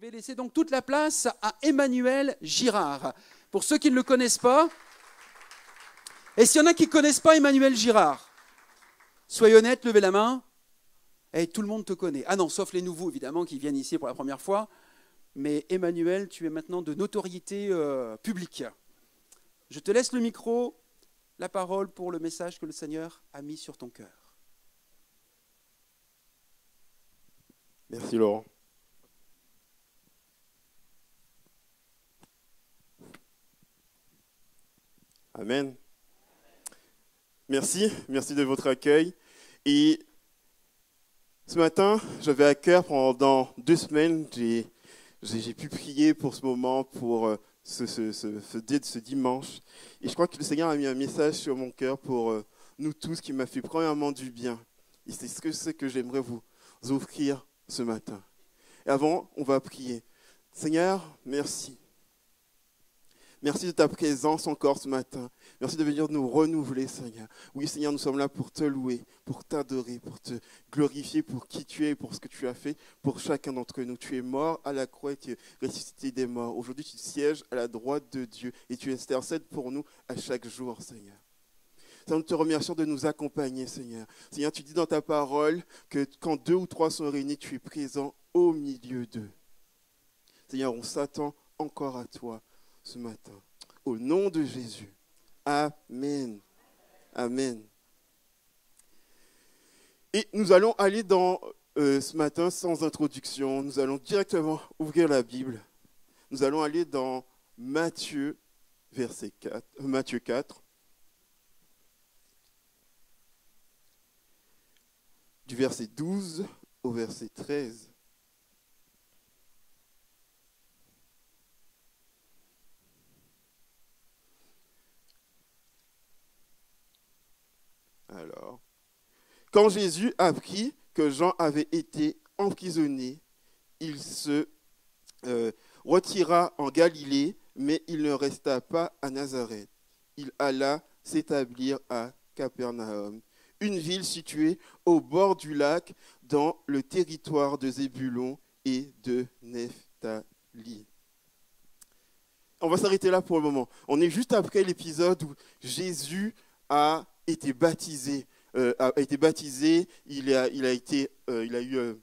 vais laisser donc toute la place à Emmanuel Girard. Pour ceux qui ne le connaissent pas, et s'il y en a qui ne connaissent pas Emmanuel Girard, soyez honnêtes, levez la main. Et tout le monde te connaît. Ah non, sauf les nouveaux, évidemment, qui viennent ici pour la première fois. Mais Emmanuel, tu es maintenant de notoriété publique. Je te laisse le micro, la parole pour le message que le Seigneur a mis sur ton cœur. Merci Laurent. Amen. Merci de votre accueil. Et ce matin, j'avais à cœur pendant 2 semaines, j'ai pu prier pour ce moment, pour ce dimanche. Et je crois que le Seigneur a mis un message sur mon cœur pour nous tous qui m'a fait premièrement du bien. Et c'est ce que j'aimerais vous offrir ce matin. Et avant, on va prier. Seigneur, merci. Merci de ta présence encore ce matin. Merci de venir nous renouveler, Seigneur. Oui, Seigneur, nous sommes là pour te louer, pour t'adorer, pour te glorifier pour qui tu es et pour ce que tu as fait pour chacun d'entre nous. Tu es mort à la croix et tu es ressuscité des morts. Aujourd'hui, tu sièges à la droite de Dieu et tu intercèdes pour nous à chaque jour, Seigneur. Seigneur, nous te remercions de nous accompagner, Seigneur. Seigneur, tu dis dans ta parole que quand 2 ou 3 sont réunis, tu es présent au milieu d'eux. Seigneur, on s'attend encore à toi ce matin. Au nom de Jésus. Amen. Amen. Et nous allons aller dans ce matin sans introduction. Nous allons directement ouvrir la Bible. Nous allons aller dans Matthieu, Matthieu 4. Du verset 12 au verset 13. Alors, quand Jésus apprit que Jean avait été emprisonné, il se retira en Galilée, mais il ne resta pas à Nazareth. Il alla s'établir à Capernaum, une ville située au bord du lac dans le territoire de Zébulon et de Nephtali. On va s'arrêter là pour le moment. On est juste après l'épisode où Jésus a été baptisé. Il a eu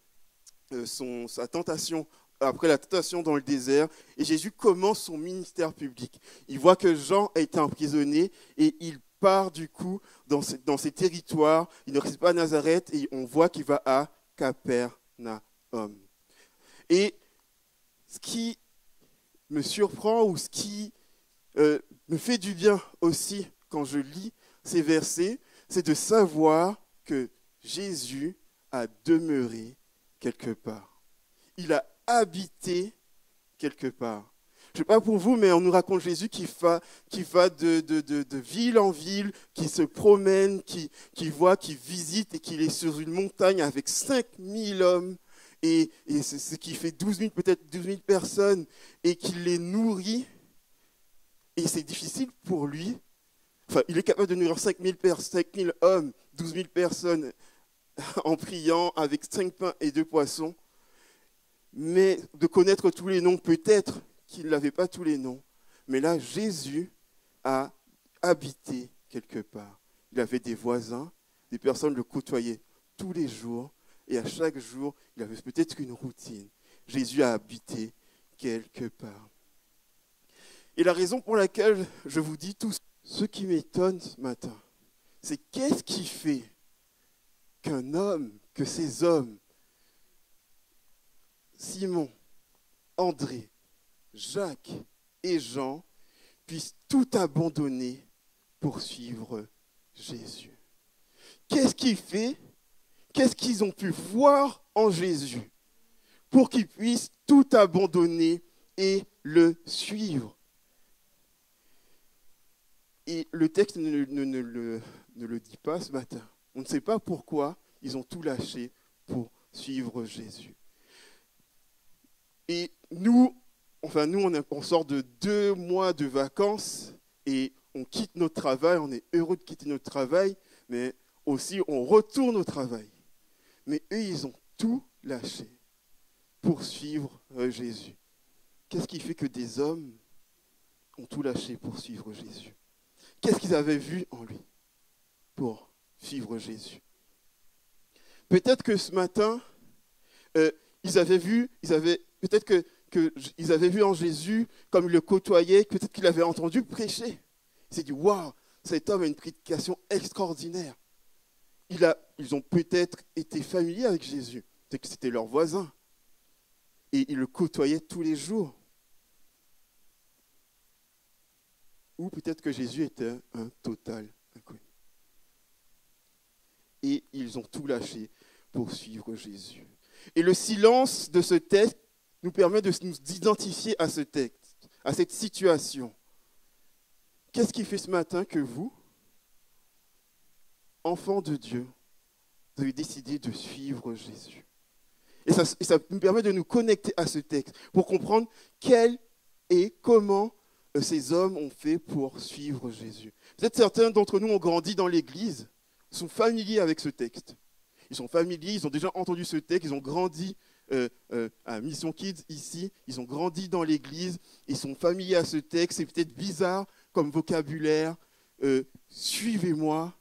sa tentation après la tentation dans le désert, et Jésus commence son ministère public. Il voit que Jean a été emprisonné et il part du coup dans ces territoires. Il ne reste pas à Nazareth et on voit qu'il va à Capernaum. Et ce qui me surprend ou ce qui me fait du bien aussi quand je lis ces versets, c'est de savoir que Jésus a demeuré quelque part. Il a habité quelque part. Je ne sais pas pour vous, mais on nous raconte Jésus qui va de ville en ville, qui se promène, qui visite et qui est sur une montagne avec 5000 hommes, et c'est ce qui fait peut-être 12 000 personnes, et qui les nourrit. Et c'est difficile pour lui. Enfin, il est capable de nourrir 5000 hommes, 12 000 personnes en priant avec 5 pains et 2 poissons. Mais de connaître tous les noms, peut-être qu'il n'avait pas tous les noms. Mais là, Jésus a habité quelque part. Il avait des voisins, des personnes le côtoyaient tous les jours. Et à chaque jour, il avait peut-être une routine. Jésus a habité quelque part. Et la raison pour laquelle je vous dis tout ce qui m'étonne ce matin, c'est qu'est-ce qui fait que ces hommes, Simon, André, Jacques et Jean, puissent tout abandonner pour suivre Jésus. Qu'est-ce qui fait, qu'est-ce qu'ils ont pu voir en Jésus pour qu'ils puissent tout abandonner et le suivre? Et le texte ne le dit pas ce matin. On ne sait pas pourquoi ils ont tout lâché pour suivre Jésus. Et nous, on sort de 2 mois de vacances et on quitte notre travail, on est heureux de quitter notre travail, mais aussi on retourne au travail. Mais eux, ils ont tout lâché. pour suivre Jésus. Qu'est-ce qui fait que des hommes ont tout lâché pour suivre Jésus? Qu'est-ce qu'ils avaient vu en lui pour suivre Jésus? Peut-être que ce matin, ils avaient vu en Jésus, comme ils le côtoyaient, peut-être qu'ils l'avaient entendu prêcher. Ils s'est dit, waouh, cet homme a une prédication extraordinaire. Ils ont peut-être été familiers avec Jésus, peut-être que c'était leur voisin. Et ils le côtoyaient tous les jours. Ou peut-être que Jésus était un total inconnu. Et ils ont tout lâché pour suivre Jésus. Et le silence de ce texte nous permet de nous identifier à ce texte, à cette situation. Qu'est-ce qui fait ce matin que vous, enfants de Dieu, vous avez décidé de suivre Jésus? Et ça nous permet de nous connecter à ce texte pour comprendre quel et comment ces hommes ont fait pour suivre Jésus. Peut-être certains d'entre nous ont grandi dans l'église, sont familiers avec ce texte. Ils sont familiers, ils ont déjà entendu ce texte, ils ont grandi à Mission Kids ici, ils ont grandi dans l'église, ils sont familiers à ce texte, c'est peut-être bizarre comme vocabulaire. Suivez-moi,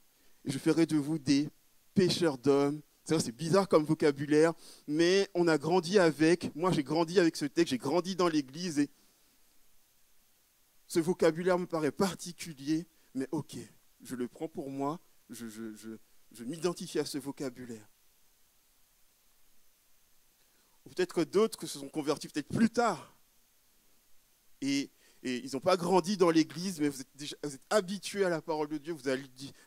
et je ferai de vous des pêcheurs d'hommes. C'est bizarre comme vocabulaire, mais on a grandi avec, moi j'ai grandi avec ce texte, j'ai grandi dans l'église et ce vocabulaire me paraît particulier, mais ok, je le prends pour moi, je m'identifie à ce vocabulaire. Ou peut-être que d'autres se sont convertis peut-être plus tard et ils n'ont pas grandi dans l'église, mais vous êtes habitués à la parole de Dieu, vous la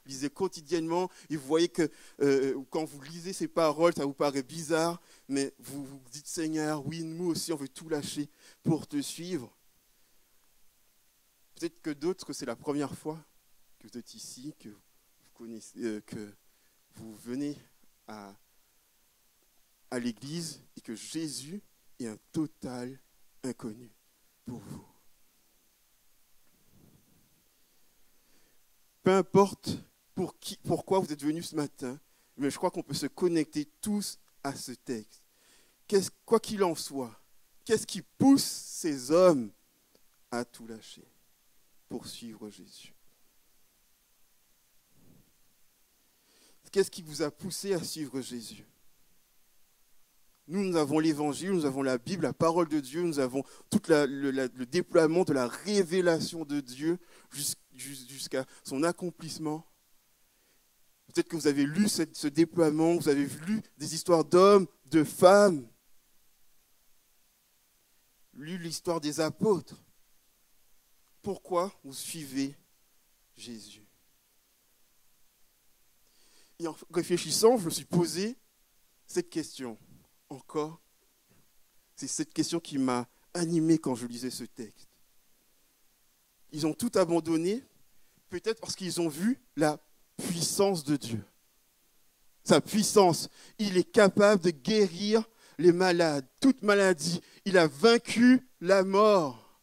lisez quotidiennement, et vous voyez que quand vous lisez ces paroles, ça vous paraît bizarre, mais vous vous dites, Seigneur, oui, nous aussi, on veut tout lâcher pour te suivre. Peut-être que d'autres, que c'est la première fois que vous êtes ici, que vous connaissez, que vous venez à l'église, et que Jésus est un total inconnu pour vous. Peu importe pourquoi vous êtes venus ce matin, mais je crois qu'on peut se connecter tous à ce texte. Quoi qu'il en soit, qu'est-ce qui pousse ces hommes à tout lâcher pour suivre Jésus? Qu'est-ce qui vous a poussé à suivre Jésus? Nous avons l'Évangile, nous avons la Bible, la parole de Dieu, nous avons tout le déploiement de la révélation de Dieu jusqu'à son accomplissement. Peut-être que vous avez lu ce déploiement, vous avez lu des histoires d'hommes, de femmes, lu l'histoire des apôtres. Pourquoi vous suivez Jésus? Et en réfléchissant, je me suis posé cette question. Encore, c'est cette question qui m'a animé quand je lisais ce texte. Ils ont tout abandonné, peut-être parce qu'ils ont vu la puissance de Dieu. Sa puissance, il est capable de guérir les malades, toute maladie. Il a vaincu la mort.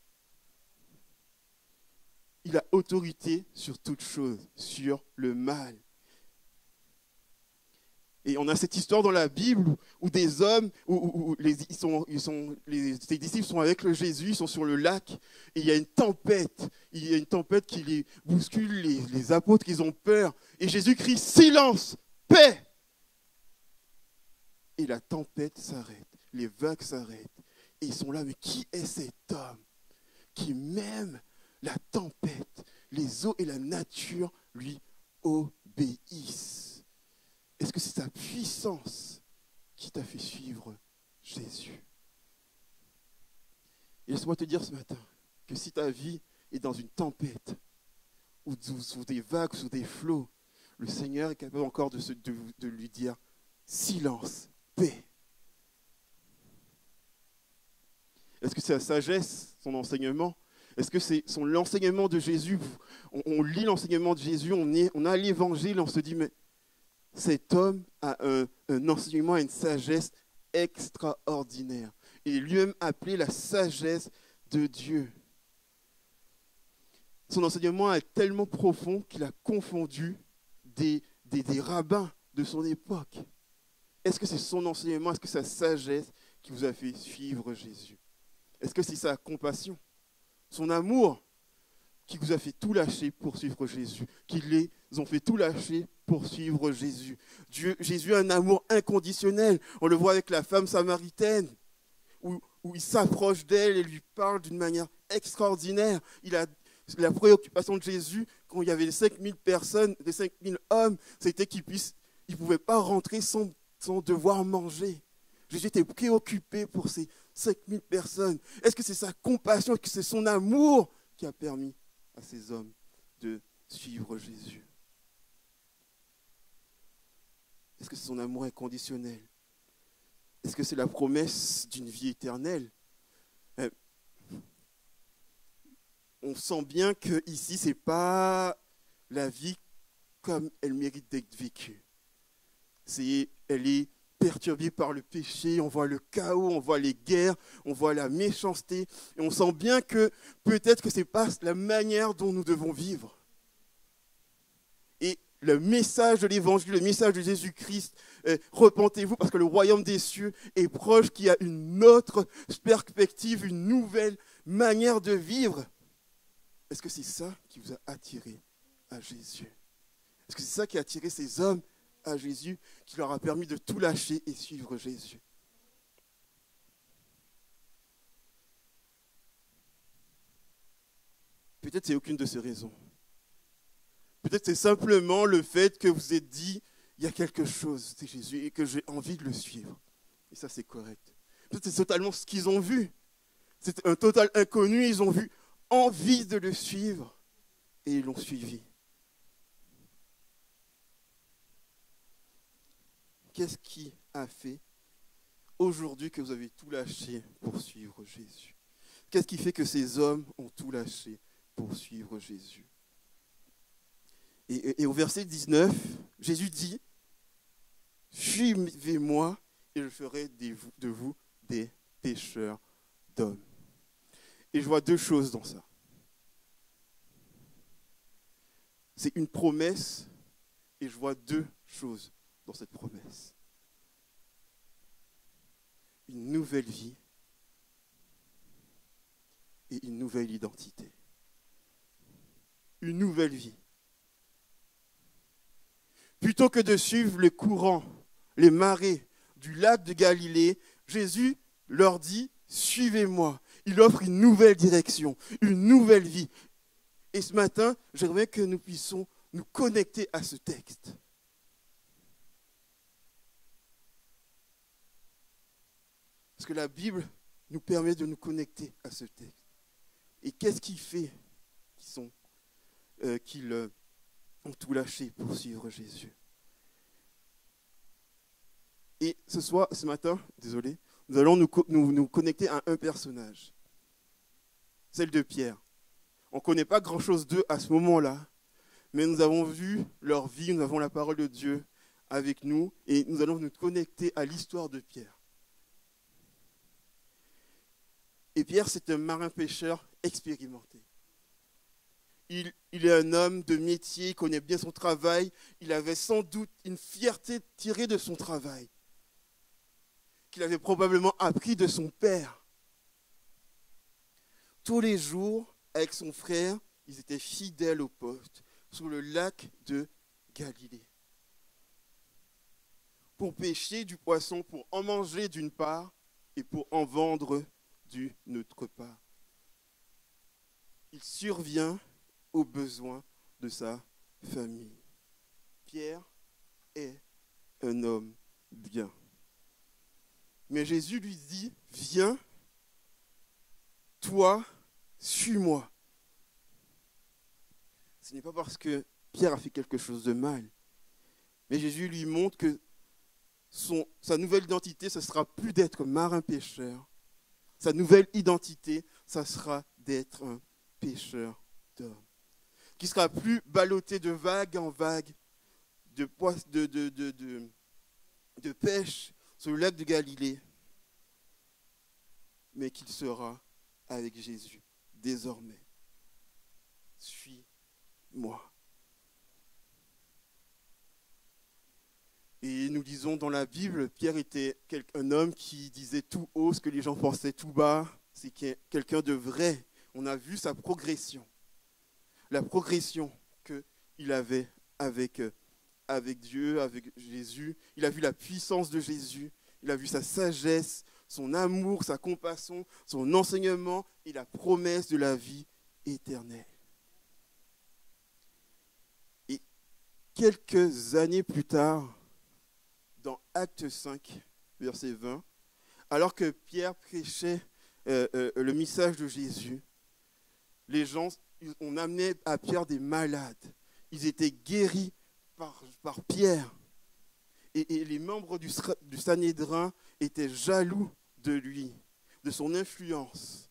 Il a autorité sur toute chose, sur le mal. Et on a cette histoire dans la Bible où des hommes, ces disciples sont avec le Jésus, ils sont sur le lac, et il y a une tempête. Il y a une tempête qui les bouscule, les apôtres, ils ont peur. Et Jésus crie, silence, paix. Et la tempête s'arrête, les vagues s'arrêtent. Et ils sont là, mais qui est cet homme qui même la tempête, les eaux et la nature lui obéissent? Est-ce que c'est sa puissance qui t'a fait suivre Jésus? Et laisse-moi te dire ce matin que si ta vie est dans une tempête, ou sous des vagues, sous des flots, le Seigneur est capable encore de lui dire silence, paix. Est-ce que c'est la sagesse, son enseignement? Est-ce que c'est l'enseignement de Jésus? On lit l'enseignement de Jésus, on a l'évangile, on se dit, mais cet homme a un enseignement, une sagesse extraordinaire. Il est lui-même appelé la sagesse de Dieu. Son enseignement est tellement profond qu'il a confondu des rabbins de son époque. Est-ce que c'est son enseignement, est-ce que sa sagesse qui vous a fait suivre Jésus? Est-ce que c'est sa compassion, son amour qui vous a fait tout lâcher pour suivre Jésus, qui les ont fait tout lâcher pour suivre Jésus? Jésus a un amour inconditionnel. On le voit avec la femme samaritaine, où il s'approche d'elle et lui parle d'une manière extraordinaire. La préoccupation de Jésus, quand il y avait les 5000 personnes, les 5000 hommes, c'était qu'ils ne pouvaient pas rentrer sans devoir manger. Jésus était préoccupé pour ces 5000 personnes. Est-ce que c'est sa compassion, est-ce que c'est son amour qui a permis à ces hommes de suivre Jésus? Est-ce que c'est son amour inconditionnel? Est-ce que c'est la promesse d'une vie éternelle? On sent bien que ici, ce n'est pas la vie comme elle mérite d'être vécue. Elle est perturbée par le péché, on voit le chaos, on voit les guerres, on voit la méchanceté, et on sent bien que peut-être que ce n'est pas la manière dont nous devons vivre. Et le message de l'Évangile, le message de Jésus-Christ, repentez-vous parce que le royaume des cieux est proche, qu'il y a une autre perspective, une nouvelle manière de vivre. Est-ce que c'est ça qui vous a attiré à Jésus? Est-ce que c'est ça qui a attiré ces hommes à Jésus, qui leur a permis de tout lâcher et suivre Jésus? Peut-être c'est aucune de ces raisons. Peut-être c'est simplement le fait que vous êtes dit, il y a quelque chose, c'est Jésus, et que j'ai envie de le suivre. Et ça, c'est correct. Peut-être c'est totalement ce qu'ils ont vu. C'est un total inconnu, ils ont vu envie de le suivre, et ils l'ont suivi. Qu'est-ce qui a fait aujourd'hui que vous avez tout lâché pour suivre Jésus? Qu'est-ce qui fait que ces hommes ont tout lâché pour suivre Jésus? Et au verset 19, Jésus dit, « Suivez-moi et je ferai de vous des pêcheurs d'hommes. » Et je vois deux choses dans ça. C'est une promesse et je vois deux choses dans cette promesse. Une nouvelle vie et une nouvelle identité. Une nouvelle vie. Plutôt que de suivre le courant, les marées du lac de Galilée, Jésus leur dit « Suivez-moi ». Il offre une nouvelle direction, une nouvelle vie. Et ce matin, j'aimerais que nous puissions nous connecter à ce texte. Parce que la Bible nous permet de nous connecter à ce texte. Et qu'est-ce qui fait qu'ils ont tout lâché pour suivre Jésus? Et ce matin, désolé, nous allons nous connecter à un personnage, celle de Pierre. On ne connaît pas grand-chose d'eux à ce moment-là, mais nous avons vu leur vie, nous avons la parole de Dieu avec nous, et nous allons nous connecter à l'histoire de Pierre. Et Pierre, c'est un marin-pêcheur expérimenté. Il est un homme de métier, il connaît bien son travail, il avait sans doute une fierté tirée de son travail, qu'il avait probablement appris de son père. Tous les jours, avec son frère, ils étaient fidèles au poste sur le lac de Galilée. Pour pêcher du poisson, pour en manger d'une part et pour en vendre d'une autre part. Il survient aux besoins de sa famille. Pierre est un homme bien. Mais Jésus lui dit, viens, toi, suis-moi. Ce n'est pas parce que Pierre a fait quelque chose de mal, mais Jésus lui montre que sa nouvelle identité, ce ne sera plus d'être marin-pêcheur. Sa nouvelle identité, ça sera d'être un pêcheur d'hommes. Qui sera plus ballotté de vague en vague, de pêche sur le lac de Galilée, mais qu'il sera avec Jésus désormais. Suis-moi. Et nous lisons dans la Bible, Pierre était un homme qui disait tout haut ce que les gens pensaient tout bas. C'est quelqu'un de vrai. On a vu sa progression. La progression qu'il avait avec Dieu, avec Jésus. Il a vu la puissance de Jésus. Il a vu sa sagesse, son amour, sa compassion, son enseignement et la promesse de la vie éternelle. Et quelques années plus tard, dans Acte 5, verset 20, alors que Pierre prêchait le message de Jésus, les gens, on amenait à Pierre des malades. Ils étaient guéris par Pierre. Et les membres du Sanhédrin étaient jaloux de lui, de son influence.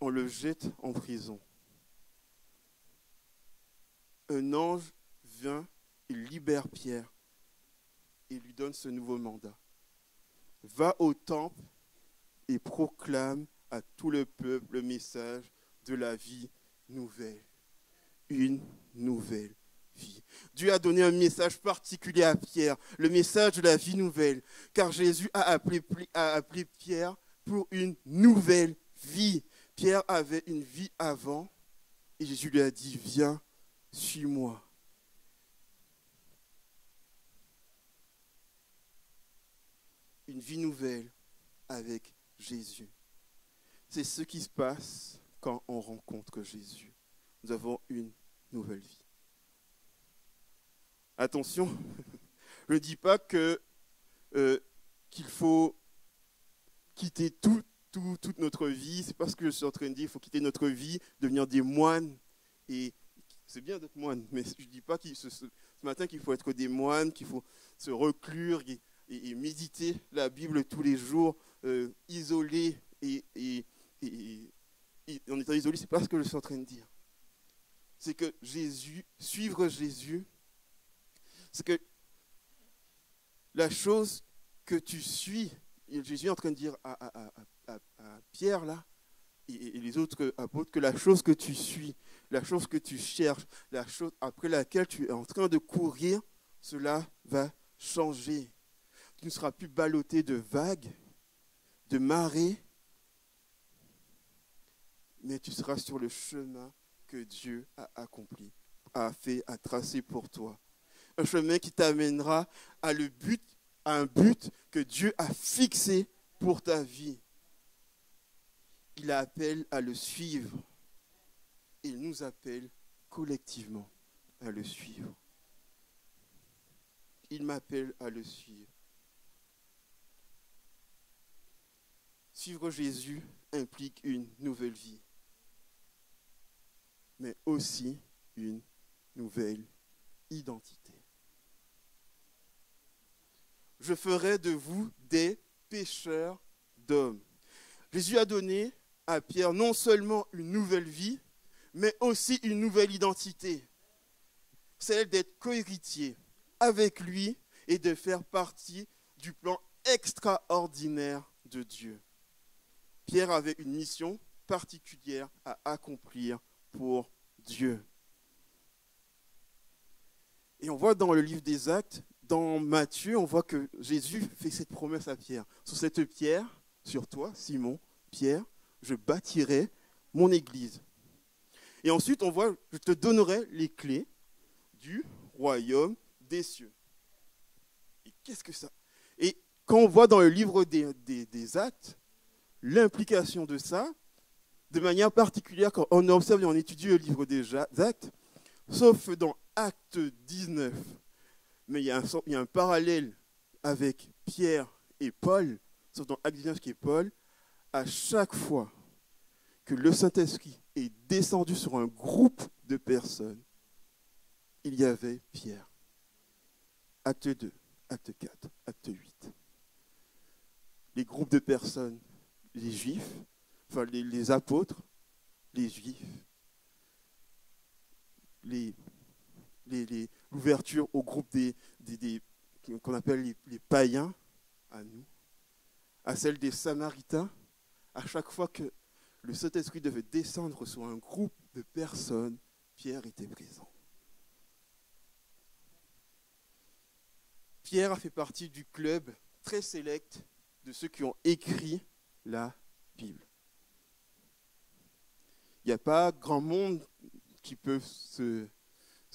On le jette en prison. Un ange vient et libère Pierre et lui donne ce nouveau mandat. Va au temple et proclame à tout le peuple le message de la vie nouvelle. Une nouvelle vie. Dieu a donné un message particulier à Pierre, le message de la vie nouvelle, car Jésus a appelé Pierre pour une nouvelle vie. Pierre avait une vie avant et Jésus lui a dit, viens, suis-moi. Une vie nouvelle avec Jésus. C'est ce qui se passe quand on rencontre Jésus. Nous avons une nouvelle vie. Attention, je ne dis pas qu'il faut quitter toute notre vie. C'est pas ce que je suis en train de dire. Il faut quitter notre vie, devenir des moines. Et c'est bien d'être moine, mais je ne dis pas ce matin qu'il faut être des moines, qu'il faut se reclure et méditer la Bible tous les jours, isolé et en étant isolé, ce n'est pas ce que je suis en train de dire. C'est que suivre Jésus, c'est que la chose que tu suis, Jésus est en train de dire à Pierre là, et les autres apôtres, que la chose que tu suis, la chose que tu cherches, la chose après laquelle tu es en train de courir, cela va changer. Tu ne seras plus ballotté de vagues, de marées, mais tu seras sur le chemin que Dieu a accompli, a tracé pour toi. Un chemin qui t'amènera à un but que Dieu a fixé pour ta vie. Il appelle à le suivre. Il nous appelle collectivement à le suivre. Il m'appelle à le suivre. Suivre Jésus implique une nouvelle vie, mais aussi une nouvelle identité. Je ferai de vous des pêcheurs d'hommes. Jésus a donné à Pierre non seulement une nouvelle vie, mais aussi une nouvelle identité. Celle d'être cohéritier avec lui et de faire partie du plan extraordinaire de Dieu. Pierre avait une mission particulière à accomplir pour Dieu. Et on voit dans le livre des Actes, dans Matthieu, on voit que Jésus fait cette promesse à Pierre. Sur cette pierre, sur toi, Simon, Pierre, je bâtirai mon église. Et ensuite, on voit, je te donnerai les clés du royaume des cieux. Et qu'est-ce que ça? Et quand on voit dans le livre des Actes, l'implication de ça, de manière particulière, quand on observe et on étudie le livre des Actes, sauf dans Acte 19, mais il y a un parallèle avec Pierre et Paul, sauf dans Acte 19 qui est Paul, à chaque fois que le Saint-Esprit est descendu sur un groupe de personnes, il y avait Pierre. Acte 2, Acte 4, Acte 8. Les groupes de personnes, les Juifs, enfin les apôtres, les Juifs, l'ouverture au groupe qu'on appelle les païens, à nous, à celle des Samaritains, à chaque fois que le Saint-Esprit devait descendre sur un groupe de personnes, Pierre était présent. Pierre a fait partie du club très sélect de ceux qui ont écrit la Bible. Il n'y a pas grand monde qui peut se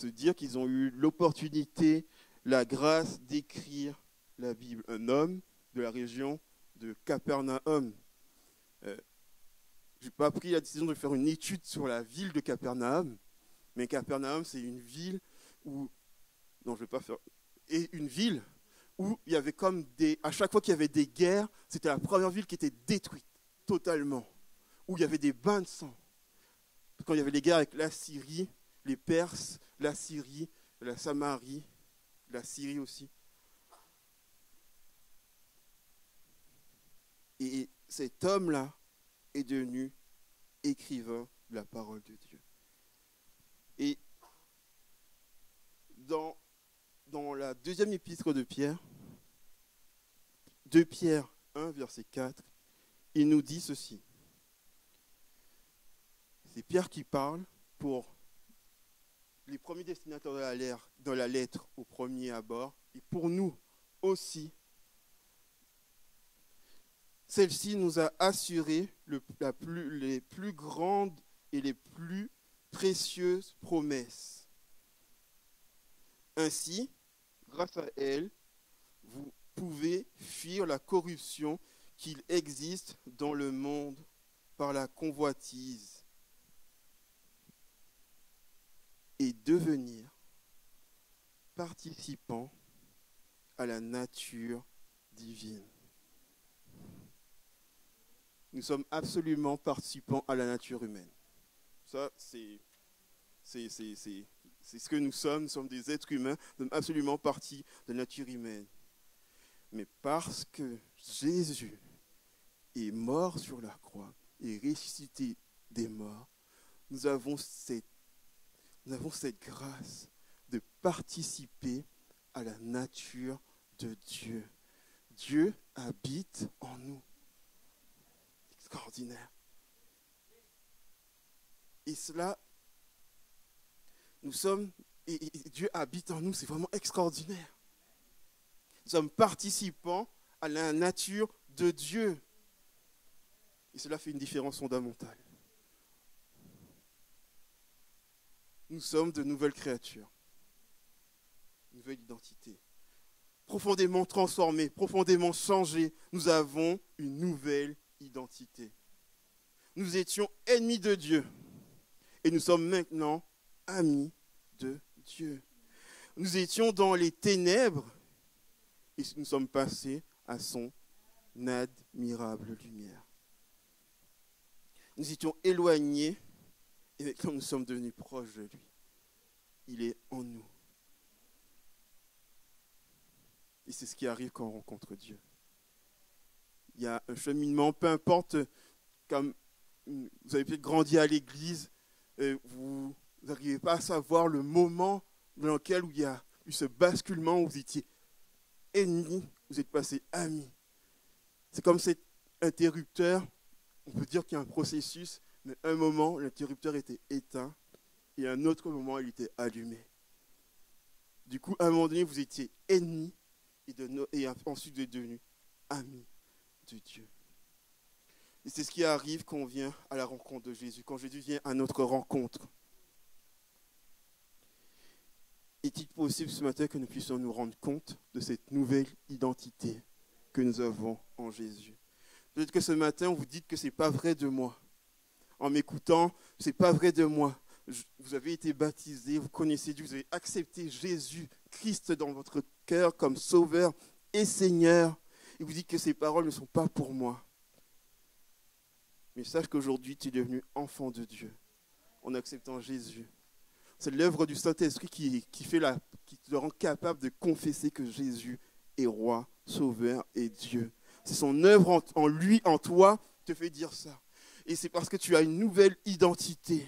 dire qu'ils ont eu l'opportunité, la grâce d'écrire la Bible. Un homme de la région de Capernaum. Je n'ai pas pris la décision de faire une étude sur la ville de Capernaum, mais Capernaum, c'est une ville où... Non, je ne vais pas faire... Et une ville où il y avait comme des... À chaque fois qu'il y avait des guerres, c'était la première ville qui était détruite, totalement. Où il y avait des bains de sang. Quand il y avait les guerres avec la Syrie, les Perses, la Syrie, la Samarie, la Syrie aussi. Et cet homme-là est devenu écrivain de la parole de Dieu. Et dans la deuxième épître de Pierre, 2 Pierre 1, verset 4, il nous dit ceci. C'est Pierre qui parle pour les premiers destinataires de la lettre au premier abord, et pour nous aussi. Celle-ci nous a assuré les plus grandes et les plus précieuses promesses. Ainsi, grâce à elle, vous pouvez fuir la corruption qu'il existe dans le monde par la convoitise et devenir participant à la nature divine. Nous sommes absolument participants à la nature humaine. Ça, c'est ce que nous sommes des êtres humains, nous sommes absolument partie de la nature humaine. Mais parce que Jésus est mort sur la croix et ressuscité des morts, nous avons cette grâce de participer à la nature de Dieu. Dieu habite en nous. Extraordinaire. Et cela, et Dieu habite en nous, c'est vraiment extraordinaire. Nous sommes participants à la nature de Dieu. Et cela fait une différence fondamentale. Nous sommes de nouvelles créatures, une nouvelle identité. Profondément transformés, profondément changés, nous avons une nouvelle identité. Nous étions ennemis de Dieu et nous sommes maintenant amis de Dieu. Nous étions dans les ténèbres et nous sommes passés à son admirable lumière. Nous étions éloignés et maintenant nous sommes devenus proches de lui. Il est en nous. Et c'est ce qui arrive quand on rencontre Dieu. Il y a un cheminement, peu importe, comme vous avez peut-être grandi à l'église, vous n'arrivez pas à savoir le moment dans lequel il y a eu ce basculement où vous étiez ennemis, vous êtes passés amis. C'est comme cet interrupteur, on peut dire qu'il y a un processus, mais à un moment, l'interrupteur était éteint et à un autre moment, il était allumé. Du coup, à un moment donné, vous étiez ennemis et ensuite vous êtes devenus amis de Dieu. Et c'est ce qui arrive quand on vient à la rencontre de Jésus, quand Jésus vient à notre rencontre. Est-il possible ce matin que nous puissions nous rendre compte de cette nouvelle identité que nous avons en Jésus? Peut-être que ce matin, vous dites que ce n'est pas vrai de moi. En m'écoutant, ce n'est pas vrai de moi. Vous avez été baptisé, vous connaissez Dieu, vous avez accepté Jésus, Christ dans votre cœur comme Sauveur et Seigneur. Et vous dites que ces paroles ne sont pas pour moi. Mais sache qu'aujourd'hui, tu es devenu enfant de Dieu en acceptant Jésus. C'est l'œuvre du Saint-Esprit qui te rend capable de confesser que Jésus est roi, sauveur et Dieu. C'est son œuvre en lui, en toi, qui te fait dire ça. Et c'est parce que tu as une nouvelle identité.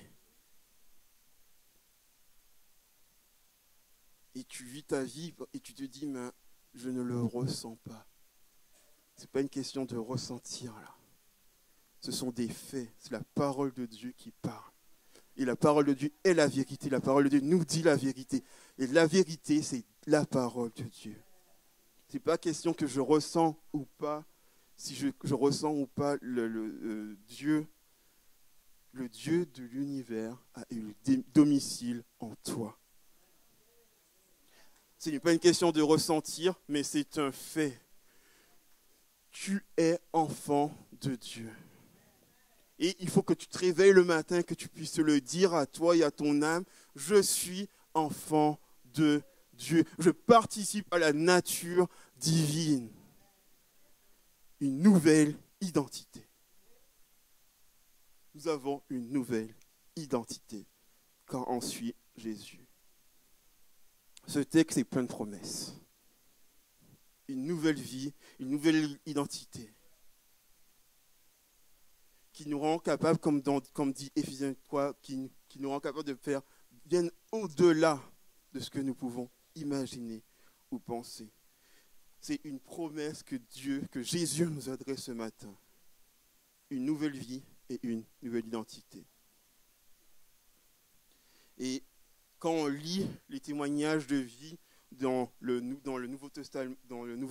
Et tu vis ta vie et tu te dis, mais je ne le ressens pas. Ce n'est pas une question de ressentir là. Ce sont des faits, c'est la parole de Dieu qui parle. Et la parole de Dieu est la vérité. La parole de Dieu nous dit la vérité. Et la vérité, c'est la parole de Dieu. Ce n'est pas question que je ressens ou pas, si je ressens ou pas Dieu. Le Dieu de l'univers a eu domicile en toi. Ce n'est pas une question de ressentir, mais c'est un fait. Tu es enfant de Dieu. Et il faut que tu te réveilles le matin, que tu puisses le dire à toi et à ton âme, je suis enfant de Dieu. Je participe à la nature divine. Une nouvelle identité. Nous avons une nouvelle identité quand on suit Jésus. Ce texte est plein de promesses. Une nouvelle vie, une nouvelle identité qui nous rend capables, comme dit Éphésiens 3, qui nous rend capables de faire bien au-delà de ce que nous pouvons imaginer ou penser. C'est une promesse que Jésus nous adresse ce matin. Une nouvelle vie et une nouvelle identité. Et quand on lit les témoignages de vie dans le Nouveau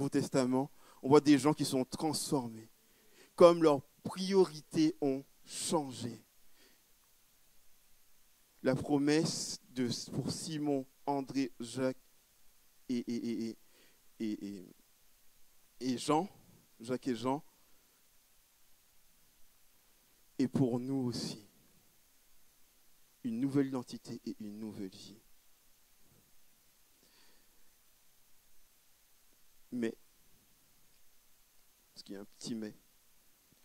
Testament, on voit des gens qui sont transformés, comme leurs priorités ont changé. La promesse pour Simon, André, Jacques et Jean, Jacques et Jean, et pour nous aussi, une nouvelle identité et une nouvelle vie. Mais, parce qu'il y a un petit mais,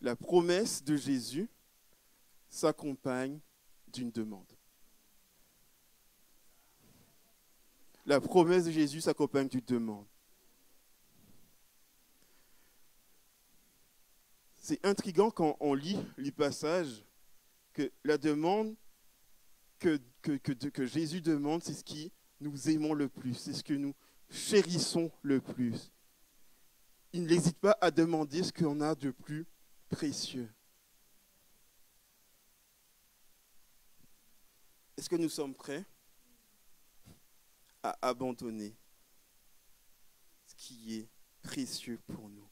la promesse de Jésus s'accompagne d'une demande. La promesse de Jésus s'accompagne d'une demande. C'est intriguant quand on lit les passages que la demande que Jésus demande, c'est ce qui nous aimons le plus, c'est ce que nous chérissons le plus. Il n'hésite pas à demander ce qu'on a de plus précieux. Est-ce que nous sommes prêts à abandonner ce qui est précieux pour nous?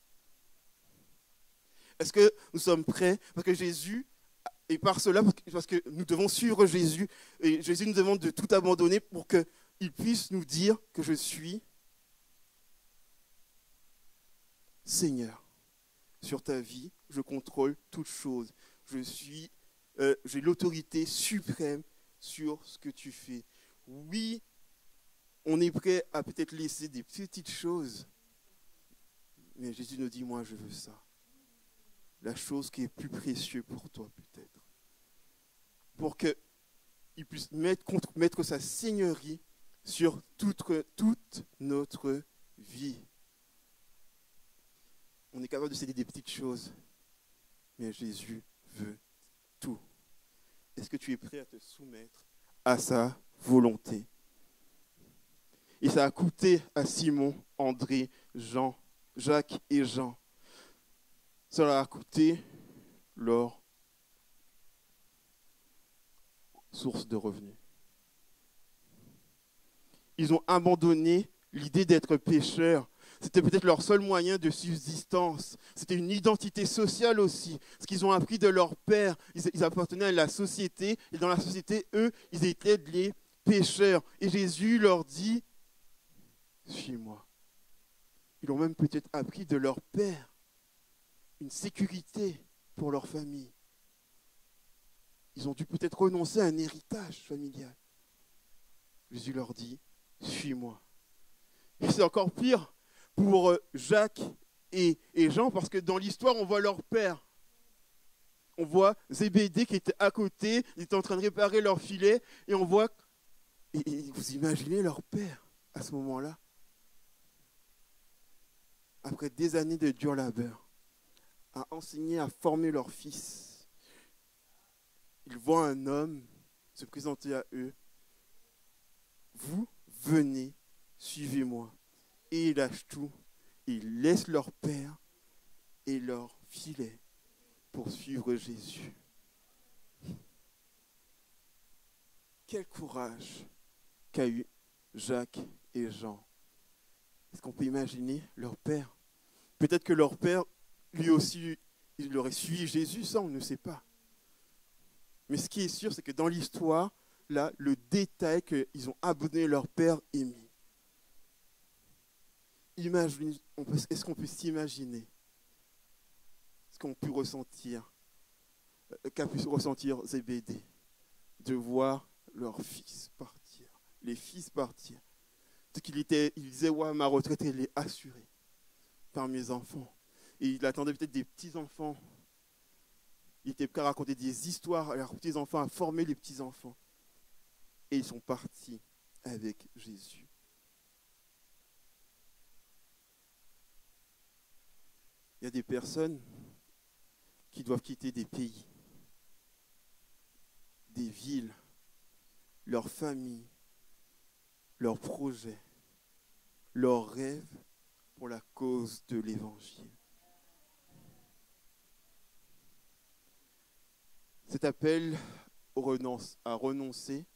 Est-ce que nous sommes prêts? Parce que Jésus, et par cela, parce que nous devons suivre Jésus, et Jésus nous demande de tout abandonner pour qu'il puisse nous dire que je suis Seigneur sur ta vie, je contrôle toutes choses. J'ai l'autorité suprême sur ce que tu fais. Oui, on est prêt à peut-être laisser des petites choses, mais Jésus nous dit, moi je veux ça. La chose qui est plus précieuse pour toi peut-être. Pour qu'il puisse mettre sa seigneurie sur toute notre vie. On est capable de céder des petites choses, mais Jésus veut tout. Est-ce que tu es prêt à te soumettre à sa volonté? Et ça a coûté à Simon, André, Jean, Jacques et Jean. Ça leur a coûté leur source de revenus. Ils ont abandonné l'idée d'être pécheurs. C'était peut-être leur seul moyen de subsistance. C'était une identité sociale aussi. Ce qu'ils ont appris de leur père. Ils appartenaient à la société. Et dans la société, eux, ils étaient les pécheurs. Et Jésus leur dit, suis-moi. Ils ont même peut-être appris de leur père une sécurité pour leur famille. Ils ont dû peut-être renoncer à un héritage familial. Jésus leur dit, suis-moi. Et c'est encore pire pour Jacques et Jean, parce que dans l'histoire, on voit leur père. On voit Zébédée qui était à côté, il était en train de réparer leur filet, et on voit, et vous imaginez leur père à ce moment-là, après des années de dur labeur, à enseigner, à former leur fils. Ils voient un homme se présenter à eux. Vous venez, suivez-moi. Et ils lâchent tout. Ils laissent leur père et leur filet pour suivre Jésus. Quel courage qu'a eu Jacques et Jean. Est-ce qu'on peut imaginer leur père? Peut-être que leur père, lui aussi, il aurait suivi Jésus, ça on ne sait pas. Mais ce qui est sûr, c'est que dans l'histoire, là, le détail qu'ils ont abandonné leur père est mis. Est-ce qu'on peut s'imaginer ce qu'on peut ressentir, qu'a pu ressentir Zébédée, de voir leur fils partir, les fils partir. Il disait, ouais, ma retraite, elle est assurée par mes enfants. Et il attendait peut-être des petits-enfants. Il était prêt à raconter des histoires à leurs petits-enfants, à former les petits-enfants. Et ils sont partis avec Jésus. Il y a des personnes qui doivent quitter des pays, des villes, leur famille, leurs projets, leurs rêves pour la cause de l'Évangile. Cet appel à renoncer,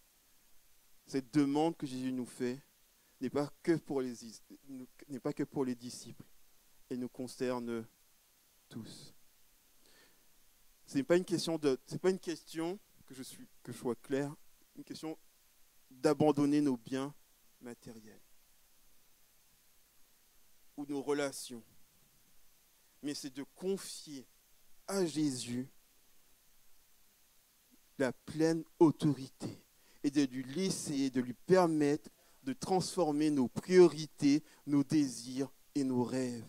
cette demande que Jésus nous fait, n'est pas que pour les disciples, elle nous concerne tous. Ce n'est pas une question que je sois clair, une question d'abandonner nos biens matériels ou nos relations, mais c'est de confier à Jésus la pleine autorité et de lui laisser, de lui permettre de transformer nos priorités, nos désirs et nos rêves.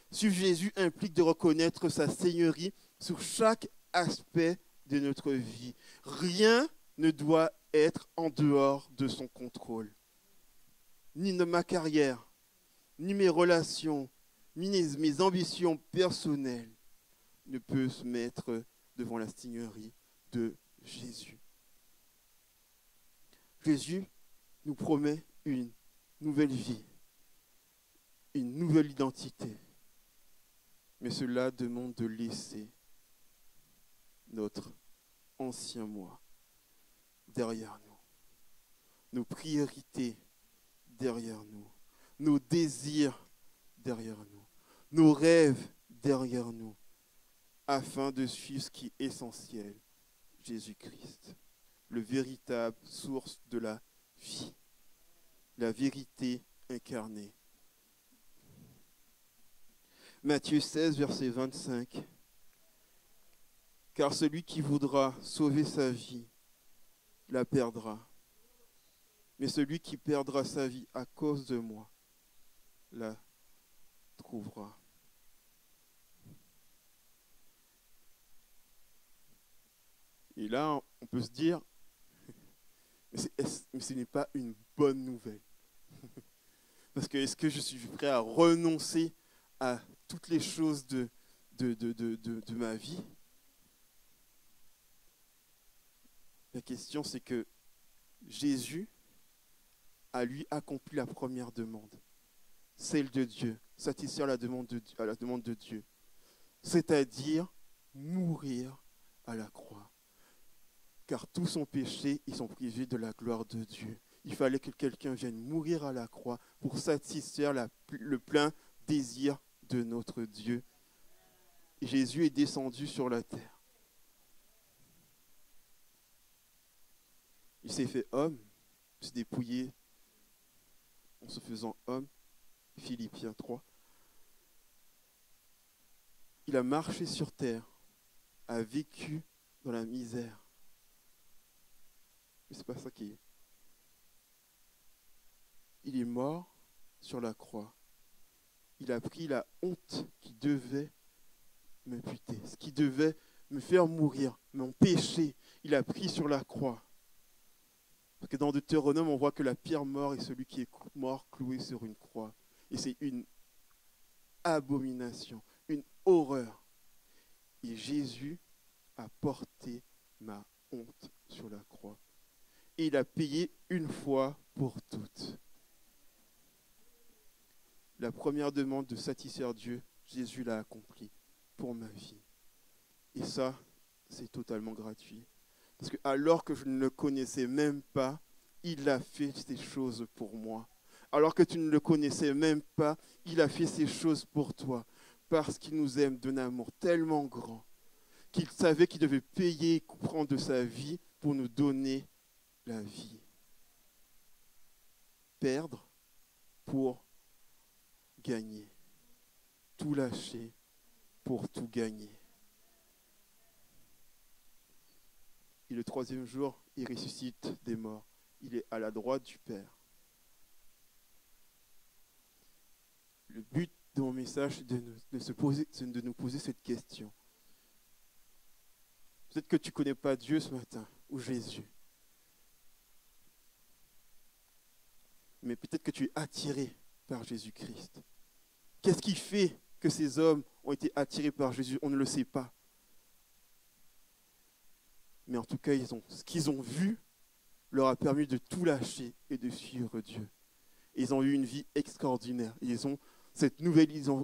Suivre Jésus implique de reconnaître sa seigneurie sur chaque aspect de notre vie. Rien ne doit être en dehors de son contrôle. Ni de ma carrière, ni mes relations, ni mes ambitions personnelles ne peuvent se mettre devant la seigneurie de Jésus. Jésus nous promet une nouvelle vie, une nouvelle identité. Mais cela demande de laisser notre ancien moi derrière nous, nos priorités derrière nous, nos désirs derrière nous, nos rêves derrière nous, afin de suivre ce qui est essentiel, Jésus-Christ, le véritable source de la vie, la vérité incarnée. Matthieu 16, verset 25. Car celui qui voudra sauver sa vie la perdra. Mais celui qui perdra sa vie à cause de moi la trouvera. Et là, on peut se dire, mais ce n'est pas une bonne nouvelle. Parce que est-ce que je suis prêt à renoncer à toutes les choses de ma vie? La question, c'est que Jésus a lui accompli la première demande, celle de Dieu, satisfaire la demande de Dieu, c'est-à-dire mourir à la croix. Car tous sont péchés, ils sont privés de la gloire de Dieu. Il fallait que quelqu'un vienne mourir à la croix pour satisfaire le plein désir de notre Dieu. Et Jésus est descendu sur la terre. Il s'est fait homme, il s'est dépouillé en se faisant homme. Philippiens 3. Il a marché sur terre, a vécu dans la misère. Mais c'est pas ça qui est. Il est mort sur la croix. Il a pris la honte qui devait m'imputer, ce qui devait me faire mourir, mon péché. Il a pris sur la croix. Parce que dans Deutéronome, on voit que la pire mort est celui qui est mort cloué sur une croix. Et c'est une abomination, une horreur. Et Jésus a porté ma honte sur la croix. Et il a payé une fois pour toutes. La première demande de satisfaire Dieu, Jésus l'a accomplie pour ma vie. Et ça, c'est totalement gratuit. Parce que alors que je ne le connaissais même pas, il a fait ces choses pour moi. alors que tu ne le connaissais même pas, il a fait ces choses pour toi, parce qu'il nous aime d'un amour tellement grand, qu'il savait qu'il devait payer, prendre de sa vie pour nous donner la vie. Perdre pour gagner. Tout lâcher pour tout gagner. Et le troisième jour, il ressuscite des morts. Il est à la droite du Père. Le but de mon message, c'est de nous poser cette question. Peut-être que tu ne connais pas Dieu ce matin, ou Jésus. Mais peut-être que tu es attiré par Jésus-Christ. Qu'est-ce qui fait que ces hommes ont été attirés par Jésus? On ne le sait pas. Mais en tout cas, ce qu'ils ont vu leur a permis de tout lâcher et de suivre Dieu. Et ils ont eu une vie extraordinaire. Ils ont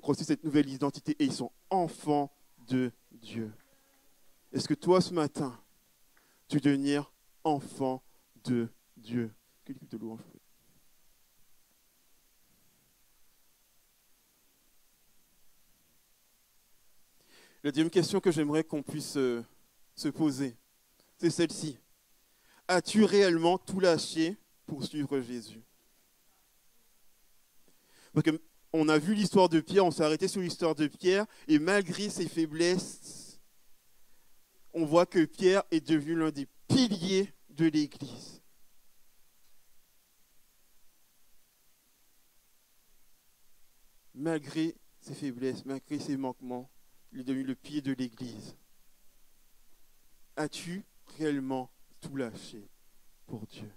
reçu cette nouvelle identité et ils sont enfants de Dieu. Est-ce que toi, ce matin, tu veux devenir enfant de Dieu? Quelle équipe de louange? La deuxième question que j'aimerais qu'on puisse se poser, c'est celle-ci. As-tu réellement tout lâché pour suivre Jésus? Parce qu'on a vu l'histoire de Pierre, on s'est arrêté sur l'histoire de Pierre, et malgré ses faiblesses, on voit que Pierre est devenu l'un des piliers de l'Église. Malgré ses faiblesses, malgré ses manquements, il est devenu le pilier de l'Église. As-tu réellement tout lâché pour Dieu?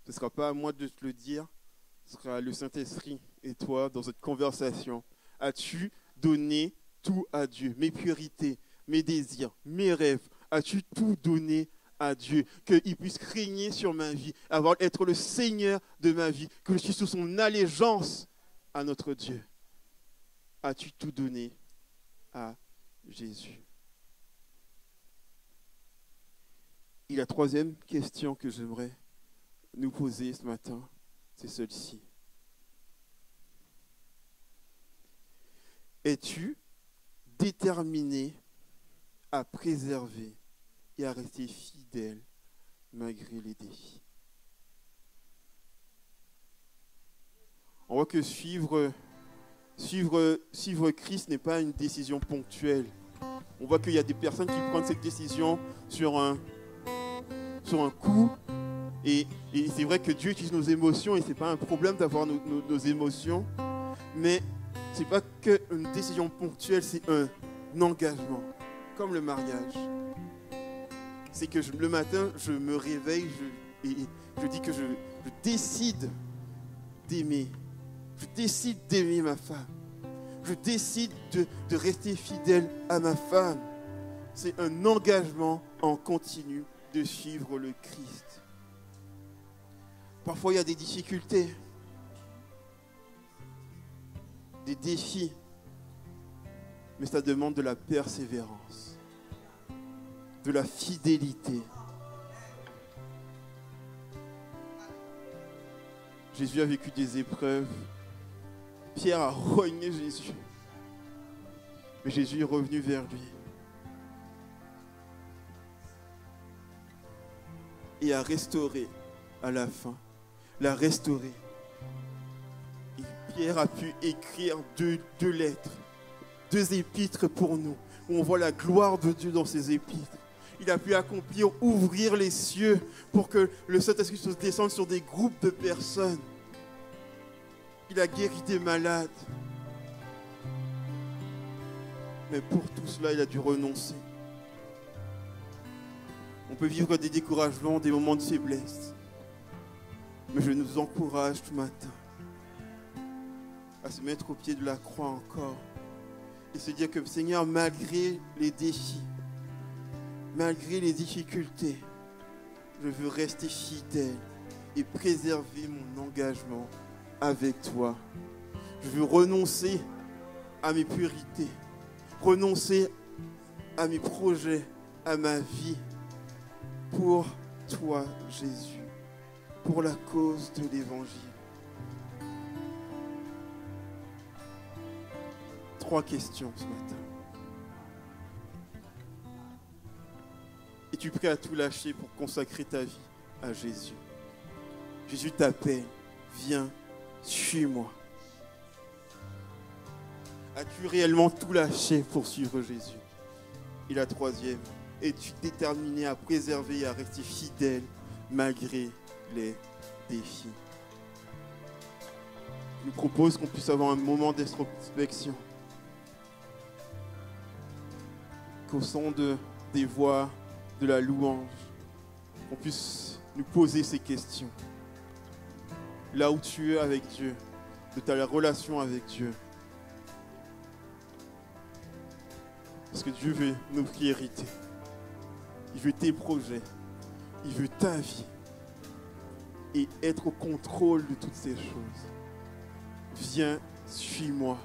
Ce ne sera pas à moi de te le dire, ce sera le Saint-Esprit et toi dans cette conversation. As-tu donné tout à Dieu? Mes priorités, mes désirs, mes rêves, as-tu tout donné à Dieu? Qu'il puisse régner sur ma vie, être le Seigneur de ma vie, que je suis sous son allégeance à notre Dieu. As-tu tout donné à Jésus? Et la troisième question que j'aimerais nous poser ce matin, c'est celle-ci. Es-tu déterminé à préserver et à rester fidèle malgré les défis? On voit que suivre Christ n'est pas une décision ponctuelle. On voit qu'il y a des personnes qui prennent cette décision sur un coup. Et c'est vrai que Dieu utilise nos émotions et ce n'est pas un problème d'avoir nos émotions. Mais ce n'est pas qu'une décision ponctuelle, c'est un engagement. Comme le mariage. C'est que le matin, je me réveille et je dis que je décide d'aimer. Je décide d'aimer ma femme. Je décide de rester fidèle à ma femme. C'est un engagement en continu de suivre le Christ. Parfois, il y a des difficultés, des défis, mais ça demande de la persévérance, de la fidélité. Jésus a vécu des épreuves. Pierre a renié Jésus. Mais Jésus est revenu vers lui. Et a restauré à la fin. L'a restauré. Et Pierre a pu écrire deux lettres, 2 épîtres pour nous, où on voit la gloire de Dieu dans ces épîtres. Il a pu accomplir, ouvrir les cieux pour que le Saint-Esprit se descende sur des groupes de personnes. Il a guéri des malades. Mais pour tout cela, il a dû renoncer. On peut vivre des découragements, des moments de faiblesse. Mais je nous encourage ce matin à se mettre au pied de la croix encore et se dire que Seigneur, malgré les défis, malgré les difficultés, je veux rester fidèle et préserver mon engagement avec toi. Je veux renoncer à mes priorités, renoncer à mes projets, à ma vie, pour toi, Jésus, pour la cause de l'Évangile. 3 questions ce matin. Es-tu prêt à tout lâcher pour consacrer ta vie à Jésus? Jésus t'appelle, viens, suis-moi. As-tu réellement tout lâché pour suivre Jésus? Et la 3e, es-tu déterminé à préserver et à rester fidèle malgré les défis? Je vous propose qu'on puisse avoir un moment d'introspection. Qu'au son des voix de la louange, on puisse nous poser ces questions. Là où tu es avec Dieu, de ta relation avec Dieu. Parce que Dieu veut nos priorités. Il veut tes projets. Il veut ta vie. Et être au contrôle de toutes ces choses. Viens, suis-moi.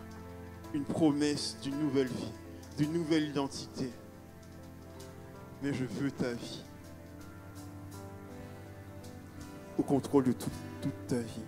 Une promesse d'une nouvelle vie, d'une nouvelle identité. Mais je veux ta vie. Au contrôle de toute ta vie.